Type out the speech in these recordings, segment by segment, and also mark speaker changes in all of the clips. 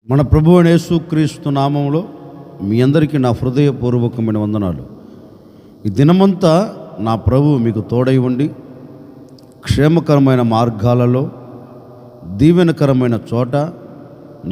Speaker 1: మన ప్రభువైన యేసుక్రీస్తు నామములో మీ అందరికీ నా హృదయపూర్వకమైన వందనాలు. ఈ దినమంతా నా ప్రభువు మీకు తోడై ఉండి క్షేమకరమైన మార్గాలలో దీవెనకరమైన చోట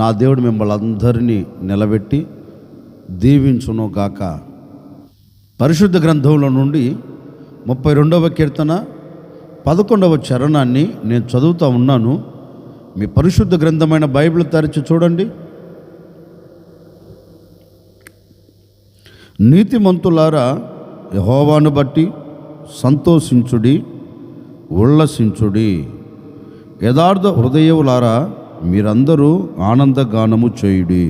Speaker 1: నా దేవుడు మిమ్మల్ని అందరినీ నిలబెట్టి దీవించును గాక. పరిశుద్ధ గ్రంథంలో నుండి 32వ కీర్తన 11వ చరణాన్ని నేను చదువుతూ ఉన్నాను. మీ పరిశుద్ధ గ్రంథమైన బైబిల్ తెరిచి చూడండి. నీతిమంతులారా యెహోవాను బట్టి సంతోషించుడి, ఉల్లసించుడి. యథార్థ హృదయములారా మీరందరూ ఆనందగానము చేయుడి.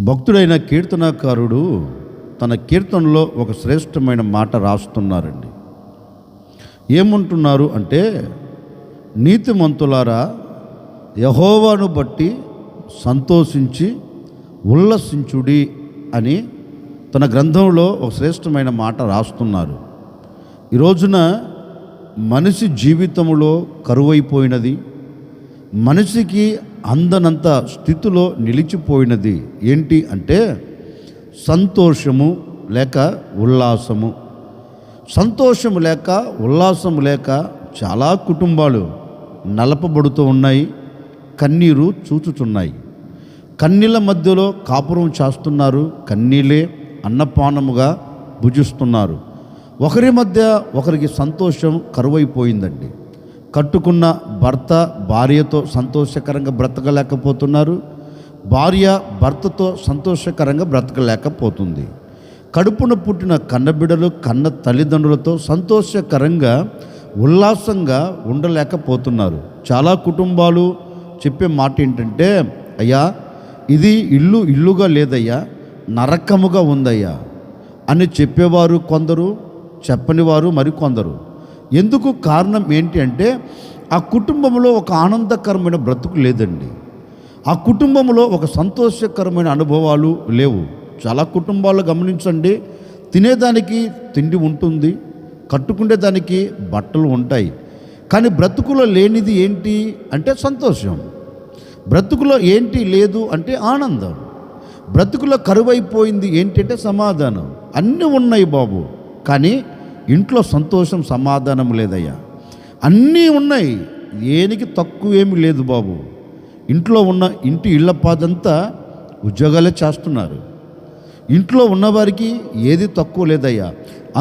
Speaker 1: భక్తుడైన కీర్తనకారుడు తన కీర్తనలో ఒక శ్రేష్టమైన మాట రాస్తున్నారండి. ఏమంటున్నారు అంటే, నీతిమంతులారా యెహోవాను బట్టి సంతోషించి ఉల్లసించుడి అని తన గ్రంథంలో ఒక శ్రేష్టమైన మాట రాస్తున్నారు. ఈ రోజున మనిషి జీవితంలో కరువైపోయినది, మనిషికి అందనంత స్థితిలో నిలిచిపోయినది ఏంటి అంటే సంతోషము లేక ఉల్లాసము. సంతోషము లేక ఉల్లాసము లేక చాలా కుటుంబాలు నలపబడుతూ ఉన్నాయి, కన్నీరు చూచుచున్నాయి. కన్నీళ్ళ మధ్యలో కాపురం చేస్తున్నారు, కన్నీళ్ళే అన్నపానముగా భుజిస్తున్నారు. ఒకరి మధ్య ఒకరికి సంతోషం కరువైపోయిందండి. కట్టుకున్న భర్త భార్యతో సంతోషకరంగా బ్రతకలేకపోతున్నారు, భార్య భర్తతో సంతోషకరంగా బ్రతకలేకపోతుంది. కడుపున పుట్టిన కన్నబిడ్డలు కన్న తల్లిదండ్రులతో సంతోషకరంగా ఉల్లాసంగా ఉండలేకపోతున్నారు. చాలా కుటుంబాలు చెప్పే మాట ఏంటంటే, అయ్యా ఇది ఇల్లుగా లేదయ్యా, నరకముగా ఉందయ్యా అని చెప్పేవారు కొందరు, చెప్పని వారు మరికొందరు. ఎందుకు కారణం ఏంటి అంటే ఆ కుటుంబంలో ఒక ఆనందకరమైన బ్రతుకు లేదండి. ఆ కుటుంబంలో ఒక సంతోషకరమైన అనుభవాలు లేవు. చాలా కుటుంబాలు గమనించండి, తినేదానికి తిండి ఉంటుంది, కట్టుకునేదానికి బట్టలు ఉంటాయి, కానీ బ్రతుకులో లేనిది ఏంటి అంటే సంతోషం. బ్రతుకులో ఏంటి లేదు అంటే ఆనందం. బ్రతుకులో కరువైపోయింది ఏంటంటే సమాధానం. అన్నీ ఉన్నాయి బాబు, కానీ ఇంట్లో సంతోషం సమాధానం లేదయ్యా. అన్నీ ఉన్నాయి, ఏనికి తక్కువ ఏమి లేదు బాబు. ఇంట్లో ఉన్న ఇళ్ళపాదంతా ఉద్యోగాలే చేస్తున్నారు. ఇంట్లో ఉన్నవారికి ఏది తక్కువ లేదయ్యా,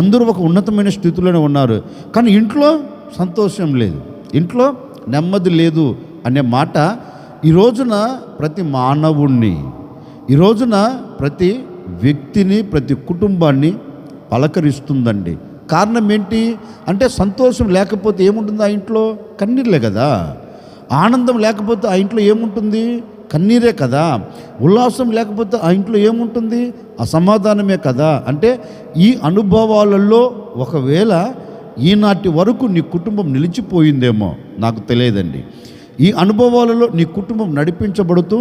Speaker 1: అందరూ ఒక ఉన్నతమైన స్థితిలోనే ఉన్నారు, కానీ ఇంట్లో సంతోషం లేదు, ఇంట్లో నెమ్మది లేదు అనే మాట ఈ రోజున ప్రతి మానవుణ్ణి, ఈ రోజున ప్రతి వ్యక్తిని, ప్రతి కుటుంబాన్ని పలకరిస్తుందండి. కారణం ఏంటి అంటే సంతోషం లేకపోతే ఏముంటుంది ఆ ఇంట్లో? కన్నీళ్ళే కదా. ఆనందం లేకపోతే ఆ ఇంట్లో ఏముంటుంది? కన్నీరే కదా. ఉల్లాసం లేకపోతే ఆ ఇంట్లో ఏముంటుంది? అసమాధానమే కదా. అంటే ఈ అనుభవాలలో ఒకవేళ ఈనాటి వరకు నీ కుటుంబం నిలిచిపోయిందేమో నాకు తెలియదండి. ఈ అనుభవాలలో నీ కుటుంబం నడిపించబడుతూ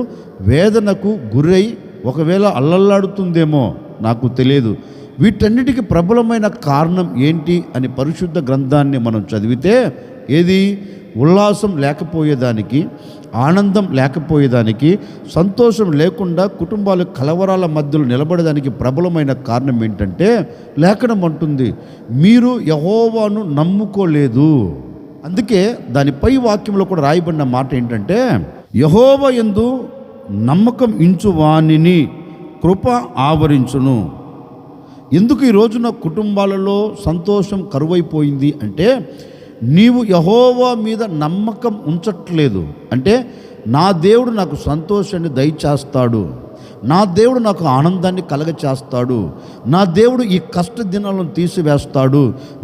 Speaker 1: వేదనకు గురై ఒకవేళ అల్లల్లాడుతుందేమో నాకు తెలియదు. వీటన్నిటికీ ప్రబలమైన కారణం ఏంటి అని పరిశుద్ధ గ్రంథాన్ని మనం చదివితే, ఏది ఉల్లాసం లేకపోయేదానికి, ఆనందం లేకపోయేదానికి, సంతోషం లేకుండా కుటుంబాలు కలవరాల మధ్యలో నిలబడడానికి ప్రబలమైన కారణం ఏంటంటే లేఖనం అంటుంది, మీరు యెహోవాను నమ్ముకోలేదు. అందుకే దాని పై వాక్యంలో కూడా రాయబడిన మాట ఏంటంటే, యెహోవా యందు నమ్మకం ఇంచు వానిని కృప ఆవరించును. ఎందుకు ఈ రోజున కుటుంబాలలో సంతోషం కరువైపోయింది అంటే నీవు యెహోవా మీద నమ్మకం ఉంచట్లేదు. అంటే నా దేవుడు నాకు సంతోషాన్ని దయచేస్తాడు, నా దేవుడు నాకు ఆనందాన్ని కలగచేస్తాడు, నా దేవుడు ఈ కష్ట దినాలను తీసివేస్తాడు,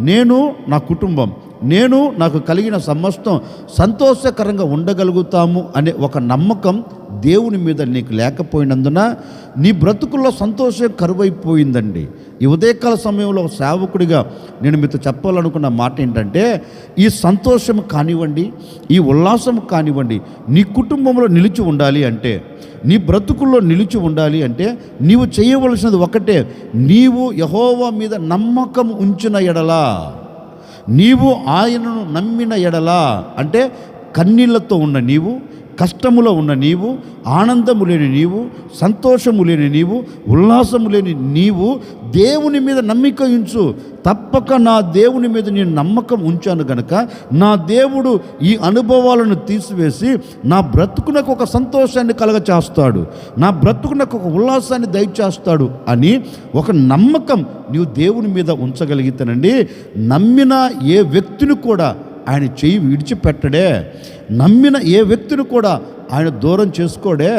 Speaker 1: నేను నా కుటుంబం, నేను నాకు కలిగిన సమస్తం సంతోషకరంగా ఉండగలుగుతాము అనే ఒక నమ్మకం దేవుని మీద నీకు లేకపోయినందున నీ బ్రతుకుల్లో సంతోషం కరువైపోయిందండి. ఈ ఉదయకాల సమయంలో ఒక సేవకుడిగా నేను మీతో చెప్పాలనుకున్న మాట ఏంటంటే, ఈ సంతోషం కానివ్వండి, ఈ ఉల్లాసం కానివ్వండి నీ కుటుంబంలో నిలిచి ఉండాలి అంటే, నీ బ్రతుకుల్లో నిలిచి ఉండాలి అంటే నీవు చేయవలసినది ఒకటే, నీవు యెహోవా మీద నమ్మకం ఉంచిన ఎడలా, నీవు ఆయనను నమ్మిన ఎడలా, అంటే కన్నీళ్లతో ఉన్న నీవు, కష్టములో ఉన్న నీవు, ఆనందము లేని నీవు, సంతోషము లేని నీవు, ఉల్లాసము లేని నీవు దేవుని మీద నమ్మిక ఉంచు. తప్పక నా దేవుని మీద నేను నమ్మకం ఉంచాను గనుక నా దేవుడు ఈ అనుభవాలను తీసివేసి నా బ్రతుకునకు ఒక సంతోషాన్ని కలగచేస్తాడు, నా బ్రతుకునకు ఒక ఉల్లాసాన్ని దయచేస్తాడు అని ఒక నమ్మకం నీవు దేవుని మీద ఉంచగలిగితేనండి, నమ్మిన ఏ వ్యక్తిని కూడా ఆయన చెయ్యి విడిచిపెట్టడే, నమ్మిన ఏ వ్యక్తిని కూడా ఆయన దూరం చేసుకోడే,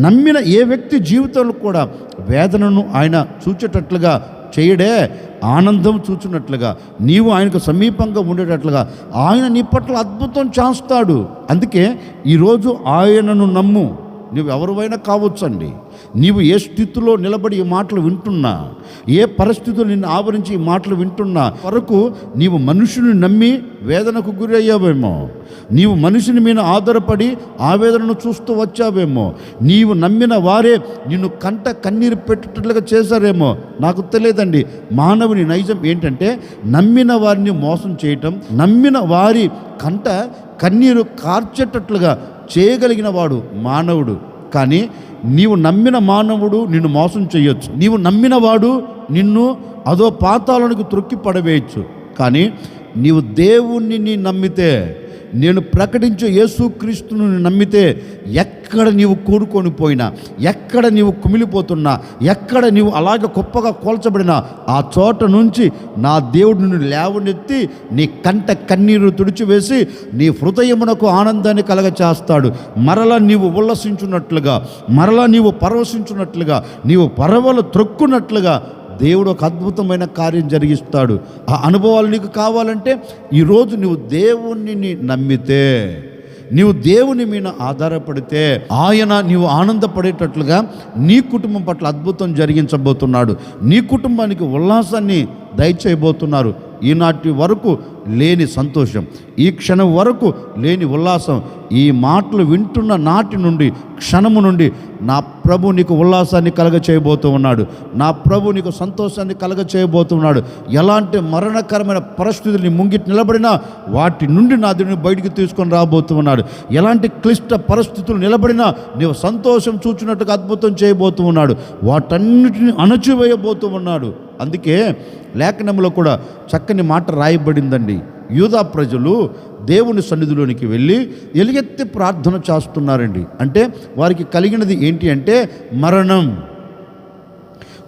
Speaker 1: నమ్మిన ఏ వ్యక్తి జీవితంలో కూడా వేదనను ఆయన చూచేటట్లుగా చేయడే, ఆనందం చూచినట్లుగా నీవు ఆయనకు సమీపంగా ఉండేటట్లుగా ఆయన నీ పట్ల అద్భుతం చేస్తాడు. అందుకే ఈరోజు ఆయనను నమ్ము. నువ్వు ఎవరివైనా కావచ్చండి, నీవు ఏ స్థితిలో నిలబడి ఈ మాటలు వింటున్నా, ఏ పరిస్థితులు నిన్ను ఆవరించి ఈ మాటలు వింటున్నా వరకు నీవు మనుషుని నమ్మి వేదనకు గురి అయ్యావేమో, నీవు మనిషిని మీద ఆధారపడి ఆవేదనను చూస్తూ వచ్చావేమో, నీవు నమ్మిన వారే నిన్ను కంట కన్నీరు పెట్టేటట్లుగా చేశారేమో, నాకు తెలియదండి. మానవుని నైజం ఏంటంటే నమ్మిన వారిని మోసం చేయటం, నమ్మిన వారి కంట కన్నీరు కార్చేటట్లుగా చేయగలిగిన వాడు మానవుడు. కానీ నీవు నమ్మిన మానవుడు నిన్ను మోసం చేయొచ్చు, నీవు నమ్మిన వాడు నిన్ను అదో పాతాళానికి త్రొక్కి పడవేయచ్చు. కానీ నీవు దేవుణ్ణి నమ్మితే, నేను ప్రకటించే యేసుక్రీస్తును నమ్మితే, ఎక్కడ నీవు కూరుకొని పోయినా, ఎక్కడ నీవు కుమిలిపోతున్నా, ఎక్కడ నీవు అలాగే గొప్పగా కోల్చబడినా ఆ చోట నుంచి నా దేవుడు నిన్ను లేవనెత్తి నీ కంట కన్నీరు తుడిచివేసి నీ హృదయమునకు ఆనందాన్ని కలగచేస్తాడు. మరలా నీవు ఉల్లసించున్నట్లుగా, మరలా నీవు పరవశించున్నట్లుగా, నీవు పరవలు త్రొక్కున్నట్లుగా దేవుడు ఒక అద్భుతమైన కార్యం జరిగిస్తాడు. ఆ అనుభవాలు నీకు కావాలంటే ఈరోజు నువ్వు దేవుణ్ణి నమ్మితే, నీవు దేవుని మీద ఆధారపడితే ఆయన నీవు ఆనందపడేటట్లుగా నీ కుటుంబం పట్ల అద్భుతం జరిగించబోతున్నాడు. నీ కుటుంబానికి ఉల్లాసాన్ని దయచేయబోతున్నారు. ఈనాటి వరకు లేని సంతోషం, ఈ క్షణం వరకు లేని ఉల్లాసం, ఈ మాటలు వింటున్న నాటి నుండి, క్షణము నుండి నా ప్రభు నీకు ఉల్లాసాన్ని కలగచేయబోతూ ఉన్నాడు. నా ప్రభు నీకు సంతోషాన్ని కలగచేయబోతున్నాడు. ఎలాంటి మరణకరమైన పరిస్థితులు నీ ముంగిటి నిలబడినా వాటి నుండి నా దేవుని బయటికి తీసుకొని రాబోతూ ఉన్నాడు. ఎలాంటి క్లిష్ట పరిస్థితులు నిలబడినా నీవు సంతోషం చూచినట్టుగా అద్భుతం చేయబోతూ ఉన్నాడు. వాటన్నిటిని అణచివేయబోతూ ఉన్నాడు. అందుకే లేఖనంలో కూడా చక్కని మాట రాయబడిందండి. యూదా ప్రజలు దేవుని సన్నిధిలోనికి వెళ్ళి ఎలుగెత్తి ప్రార్థన చేస్తున్నారండి. అంటే వారికి కలిగినది ఏంటి అంటే మరణం.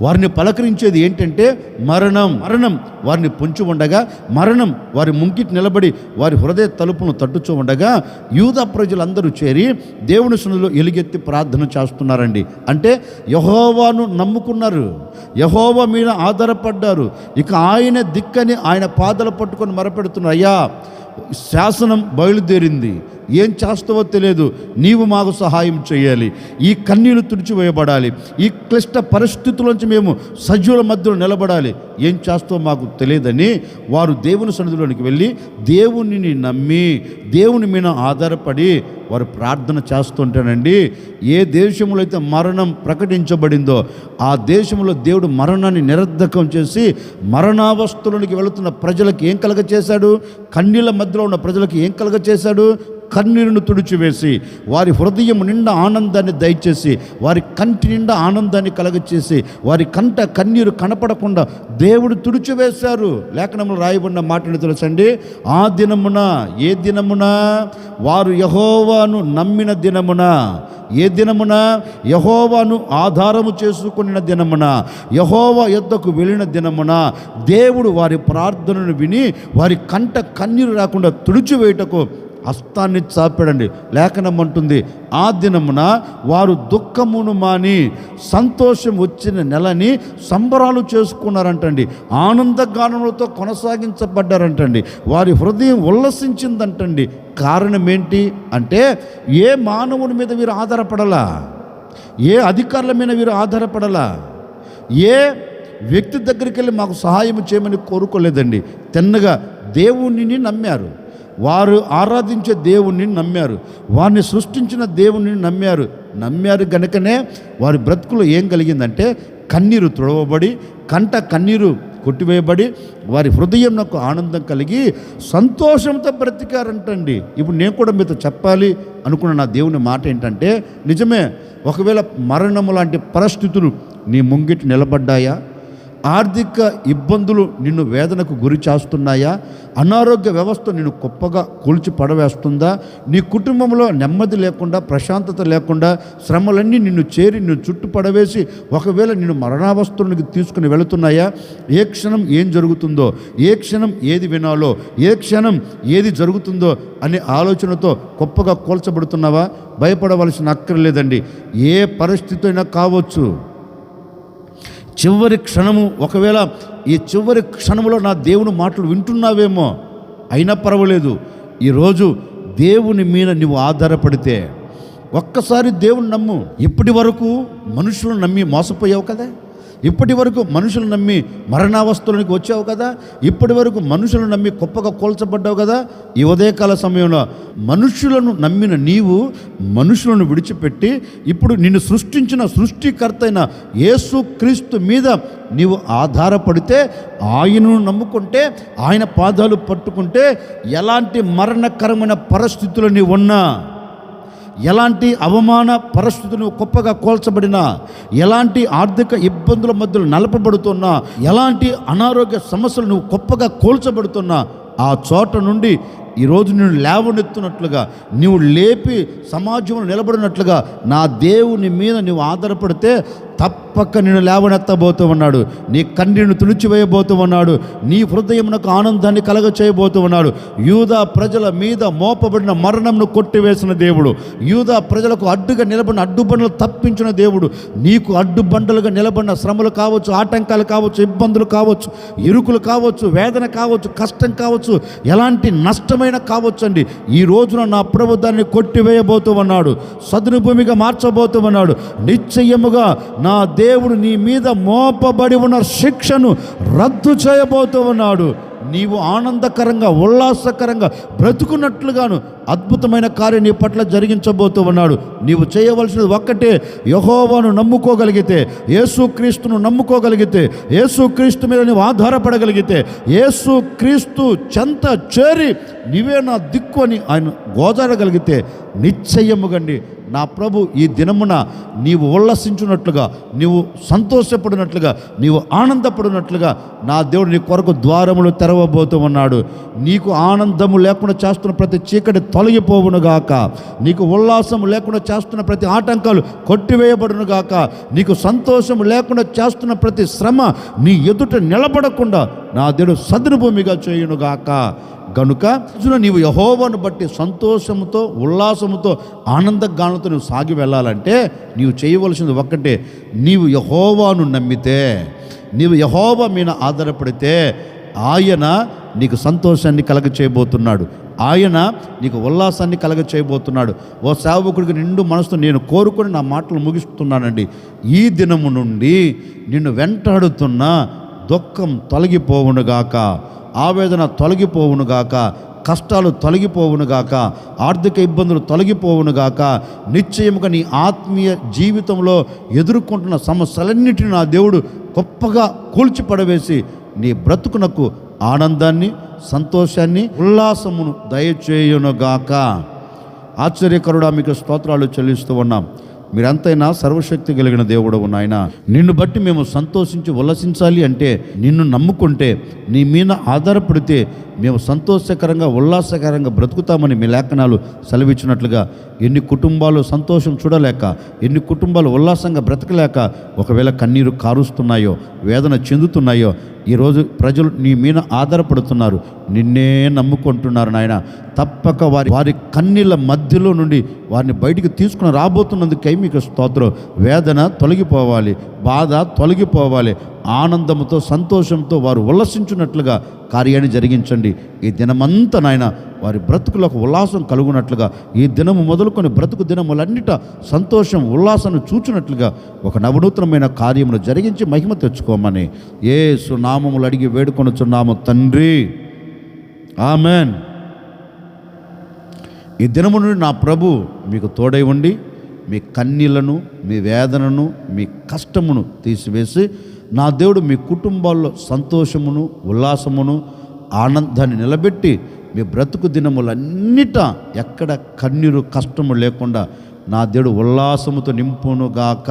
Speaker 1: వారిని పలకరించేది ఏంటంటే మరణం. మరణం వారిని పొంచి ఉండగా, మరణం వారి ముంగిటి నిలబడి వారి హృదయ తలుపును తట్టుచూ ఉండగా యూదా ప్రజలందరూ చేరి దేవుని సన్నిధిలో ఎలుగెత్తి ప్రార్థన చేస్తున్నారండి. అంటే యెహోవాను నమ్ముకున్నారు, యెహోవా మీద ఆధారపడ్డారు. ఇక ఆయన దిక్కని ఆయన పాదాలు పట్టుకొని మొరపెడుతున్నారు, అయ్యా శాసనం బయలుదేరింది, ఏం చేస్తావో తెలియదు, నీవు మాకు సహాయం చేయాలి, ఈ కన్నీళ్లు తుడిచివేయబడాలి, ఈ క్లిష్ట పరిస్థితుల్లోంచి మేము సజీవుల మధ్యలో నిలబడాలి, ఏం చేస్తావో మాకు తెలియదని వారు దేవుని సన్నిధిలోనికి వెళ్ళి దేవునిని నమ్మి దేవుని మీద ఆధారపడి వారు ప్రార్థన చేస్తుంటేనండి, ఏ దేశంలో అయితే మరణం ప్రకటించబడిందో ఆ దేశంలో దేవుడు మరణాన్ని నిరర్ధకం చేసి మరణావస్థలోనికి వెళుతున్న ప్రజలకు ఏం కలగచేశాడు? కన్నీళ్ళ మధ్యలో ఉన్న ప్రజలకు ఏం కలగచేశాడు? కన్నీరును తుడిచివేసి వారి హృదయం నిండా ఆనందాన్ని దయచేసి వారి కంటి నిండా ఆనందాన్ని కలగచేసి వారి కంట కన్నీరు కనపడకుండా దేవుడు తుడిచివేశారు. లేఖనంలో రాయబడిన మాటను తెలుసండి, ఆ దినమున, ఏ దినమున? వారు యెహోవాను నమ్మిన దినమున. ఏ దినమున? యెహోవాను ఆధారము చేసుకున్న దినమున, యెహోవా యొద్దకు వెళ్ళిన దినమున దేవుడు వారి ప్రార్థనను విని వారి కంట కన్నీరు రాకుండా తుడిచివేయుటకు హస్తాన్ని చాపాడండి. లేఖనం అంటుంది, ఆ దినమున వారు దుఃఖమును మాని సంతోషం వచ్చిన నెలని సంబరాలు చేసుకున్నారంటండి. ఆనందగానములతో కొనసాగించబడ్డారంటండి. వారి హృదయం ఉల్లసించిందంటండి. కారణం ఏంటి అంటే, ఏ మానవుని మీద వీరు ఆధారపడలా, ఏ అధికారుల మీద వీరు ఆధారపడలా, ఏ వ్యక్తి దగ్గరికి వెళ్ళి మాకు సహాయం చేయమని కోరుకోలేదండి. తిన్నగా దేవుణ్ణి నమ్మారు. వారు ఆరాధించే దేవుణ్ణి నమ్మారు, వారిని సృష్టించిన దేవుణ్ణి నమ్మారు గనుకనే వారి బ్రతుకులో ఏం కలిగిందంటే కన్నీరు తుడవబడి, కంట కన్నీరు కొట్టివేయబడి వారి హృదయం నాకు ఆనందం కలిగి సంతోషంతో బ్రతికారంటండి. ఇప్పుడు నేను కూడా మీతో చెప్పాలి, అనుకున్న నా దేవుని మాట ఏంటంటే, నిజమే, ఒకవేళ మరణము లాంటి పరిస్థితులు నీ ముంగిటి నిలబడ్డాయా, ఆర్థిక ఇబ్బందులు నిన్ను వేదనకు గురి చేస్తున్నాయా, అనారోగ్య వ్యవస్థ నిన్ను గొప్పగా కూల్చి పడవేస్తుందా, నీ కుటుంబంలో నెమ్మది లేకుండా, ప్రశాంతత లేకుండా, శ్రమలన్నీ నిన్ను చేరి నిన్ను చుట్టు పడవేసి ఒకవేళ నిన్ను మరణావస్థలకు తీసుకుని వెళుతున్నాయా, ఏ క్షణం ఏం జరుగుతుందో, ఏ క్షణం ఏది వినాలో, ఏ క్షణం ఏది జరుగుతుందో అనే ఆలోచనతో గొప్పగా కూల్చబడుతున్నావా? భయపడవలసిన అక్కర్లేదండి. ఏ పరిస్థితి అయినా కావచ్చు. చివరి క్షణము, ఒకవేళ ఈ చివరి క్షణంలో నా దేవుని మాటలు వింటున్నావేమో, అయినా పర్వాలేదు. ఈరోజు దేవుని మీద నువ్వు ఆధారపడితే, ఒక్కసారి దేవుని నమ్ము. ఇప్పటి వరకు మనుషులను నమ్మి మోసపోయావు కదా, ఇప్పటి వరకు మనుషులు నమ్మి మరణావస్థలోనికి వచ్చావు కదా, ఇప్పటి వరకు మనుషులను నమ్మి గొప్పగా కూల్చబడ్డావు కదా. ఈ ఉదయకాల సమయంలో మనుషులను నమ్మిన నీవు మనుషులను విడిచిపెట్టి ఇప్పుడు నిన్ను సృష్టించిన సృష్టికర్త అయిన యేసుక్రీస్తు మీద నీవు ఆధారపడితే, ఆయనను నమ్ముకుంటే, ఆయన పాదాలు పట్టుకుంటే, ఎలాంటి మరణకరమైన పరిస్థితులు నీవు ఉన్నా, ఎలాంటి అవమాన పరిస్థితులు గొప్పగా కోల్చబడినా, ఎలాంటి ఆర్థిక ఇబ్బందుల మధ్యలో నలపబడుతున్నా, ఎలాంటి అనారోగ్య సమస్యలు నువ్వు గొప్పగా కోల్చబడుతున్నా, ఆ చోట నుండి ఈరోజు నేను లేవనెత్తున్నట్లుగా, నీవు లేపి సమాజంలో నిలబడినట్లుగా నా దేవుని మీద నీవు ఆధారపడితే తప్పక నేను లేవనెత్తబోతూ ఉన్నాడు. నీ కన్నీరును తుడిచివేయబోతూ ఉన్నాడు. నీ హృదయమునకు ఆనందాన్ని కలగ చేయబోతూ ఉన్నాడు. యూదా ప్రజల మీద మోపబడిన మరణంను కొట్టివేసిన దేవుడు, యూదా ప్రజలకు అడ్డుగా నిలబడిన అడ్డుబండలు తప్పించిన దేవుడు, నీకు అడ్డుబండలుగా నిలబడిన శ్రమలు కావచ్చు, ఆటంకాలు కావచ్చు, ఇబ్బందులు కావచ్చు, ఇరుకులు కావచ్చు, వేదన కావచ్చు, కష్టం కావచ్చు, ఎలాంటి నష్టమైన కావచ్చు అండి, ఈ రోజున నా ప్రభు దాన్ని కొట్టివేయబోతూ ఉన్నాడు. సదును భూమిగా మార్చబోతూ ఉన్నాడు. నిశ్చయముగా నా దేవుడు నీ మీద మోపబడి ఉన్న శిక్షను రద్దు చేయబోతూ ఉన్నాడు. నీవు ఆనందకరంగా, ఉల్లాసకరంగా బ్రతుకున్నట్లుగాను అద్భుతమైన కార్యం నీ పట్ల జరిగించబోతూ ఉన్నాడు. నీవు చేయవలసినది ఒక్కటే, యెహోవాను నమ్ముకోగలిగితే, యేసుక్రీస్తును నమ్ముకోగలిగితే, యేసుక్రీస్తు మీద నీవు ఆధారపడగలిగితే, యేసుక్రీస్తు చెంత చేరి నీవే నా దిక్కు అని ఆయన గోజాడగలిగితే, నిశ్చయముగండి నా ప్రభు ఈ దినమున నీవు ఉల్లసించున్నట్లుగా, నీవు సంతోషపడినట్లుగా, నీవు ఆనందపడినట్లుగా నా దేవుడు నీ కొరకు ద్వారములు తెరవబోతూ ఉన్నాడు. నీకు ఆనందము లేకుండా చేస్తున్న ప్రతి చీకటి తొలగిపోవునుగాక, నీకు ఉల్లాసము లేకుండా చేస్తున్న ప్రతి ఆటంకాలు కొట్టివేయబడునుగాక, నీకు సంతోషము లేకుండా చేస్తున్న ప్రతి శ్రమ నీ ఎదుట నిలబడకుండా నా దేవుడు సదును భూమిగా చేయునుగాక. గనుక నీవు యెహోవాను బట్టి సంతోషముతో, ఉల్లాసముతో, ఆనందగానంతో నువ్వు సాగి వెళ్ళాలంటే నీవు చేయవలసింది ఒక్కటే, నీవు యెహోవాను నమ్మితే, నీవు యెహోవా మీద ఆధారపడితే ఆయన నీకు సంతోషాన్ని కలగ చేయబోతున్నాడు. ఆయన నీకు ఉల్లాసాన్ని కలగ చేయబోతున్నాడు. ఓ సేవకుడికి నిండు మనసుతో నేను కోరుకొని నా మాటలు ముగిస్తున్నానండి. ఈ దినము నుండి నిన్ను వెంటాడుతున్న దుఃఖం తొలగిపోవునుగాక, ఆవేదన తొలగిపోవునుగాక, కష్టాలు తొలగిపోవునుగాక, ఆర్థిక ఇబ్బందులు తొలగిపోవునుగాక. నిశ్చయముగా నీ ఆత్మీయ జీవితంలో ఎదుర్కొంటున్న సమస్యలన్నిటిని నా దేవుడు గొప్పగా కూల్చిపడవేసి నీ బ్రతుకునకు ఆనందాన్ని, సంతోషాన్ని, ఉల్లాసమును దయచేయునుగాక. ఆశ్చర్యకరుడా మీకు స్తోత్రాలు చెల్లిస్తూ ఉన్నాం. మీరంతైనా సర్వశక్తి కలిగిన దేవుడు నాయన, నిన్ను బట్టి మేము సంతోషించి ఉల్లసించాలి అంటే, నిన్ను నమ్ముకుంటే, నీ మీద ఆధారపడితే మేము సంతోషకరంగా, ఉల్లాసకరంగా బ్రతుకుతామని మీ లేఖనాలు సెలవిచ్చినట్లుగా ఎన్ని కుటుంబాలు సంతోషం చూడలేక, ఎన్ని కుటుంబాలు ఉల్లాసంగా బ్రతకలేక ఒకవేళ కన్నీరు కారుస్తున్నాయో, వేదన చెందుతున్నాయో, ఈరోజు ప్రజలు నీ మీద ఆధారపడుతున్నారు, నిన్నే నమ్ముకుంటున్నారు నాయన. తప్పక వారి కన్నీళ్ళ మధ్యలో నుండి వారిని బయటికి తీసుకుని రాబోతున్నందుకై మీకు స్తోత్రం. వేదన తొలగిపోవాలి, బాధ తొలగిపోవాలి, ఆనందంతో, సంతోషంతో వారు ఉల్లసించున్నట్లుగా కార్యాన్ని జరిగించండి. ఈ దినమంతా నాయన వారి బ్రతుకులకు ఉల్లాసం కలుగునట్లుగా, ఈ దినము మొదలుకొని బ్రతుకు దినములన్నిట సంతోషం, చూచినట్లుగా ఒక నవనూతనమైన కార్యమును జరిగించి మహిమ తెచ్చుకోమని యేసు నామములు అడిగి వేడుకొనుచున్నాము తండ్రి, ఆమెన్. ఈ దినము నుండి నా ప్రభు మీకు తోడై ఉండి మీ కన్నీళ్లను, మీ వేదనను, మీ కష్టమును తీసివేసి నా దేవుడు మీ కుటుంబాల్లో సంతోషమును, ఉల్లాసమును, ఆనందాన్ని నిలబెట్టి మీ బ్రతుకు దినములన్నిట ఎక్కడ కన్నీరు కష్టము లేకుండా నా దేవుడు ఉల్లాసముతో నింపునుగాక.